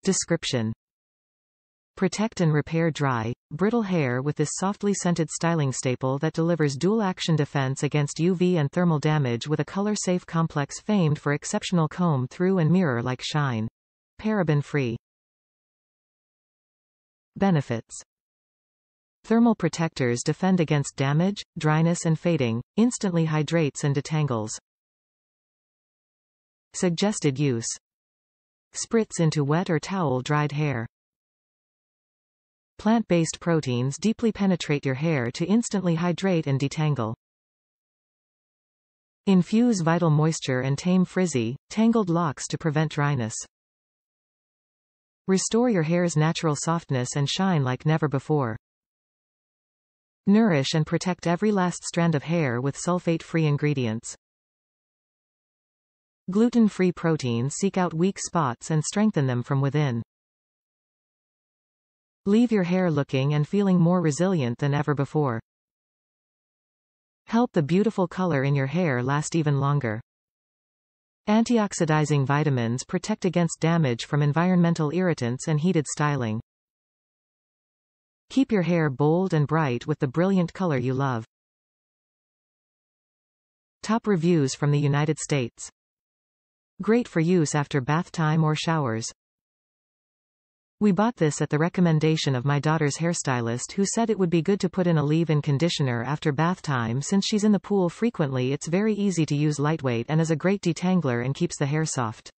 Description: protect and repair dry, brittle hair with this softly scented styling staple that delivers dual-action defense against UV and thermal damage with a color-safe complex famed for exceptional comb-through and mirror-like shine. Paraben-free. Benefits: thermal protectors defend against damage, dryness and fading, instantly hydrates and detangles. Suggested use: spritz into wet or towel-dried hair. Plant-based proteins deeply penetrate your hair to instantly hydrate and detangle. Infuse vital moisture and tame frizzy, tangled locks to prevent dryness. Restore your hair's natural softness and shine like never before. Nourish and protect every last strand of hair with sulfate-free ingredients. Gluten-free proteins seek out weak spots and strengthen them from within. Leave your hair looking and feeling more resilient than ever before. Help the beautiful color in your hair last even longer. Antioxidizing vitamins protect against damage from environmental irritants and heated styling. Keep your hair bold and bright with the brilliant color you love. Top reviews from the United States. Great for use after bath time or showers. We bought this at the recommendation of my daughter's hairstylist, who said it would be good to put in a leave-in conditioner after bath time since she's in the pool frequently. It's very easy to use, lightweight, and is a great detangler and keeps the hair soft.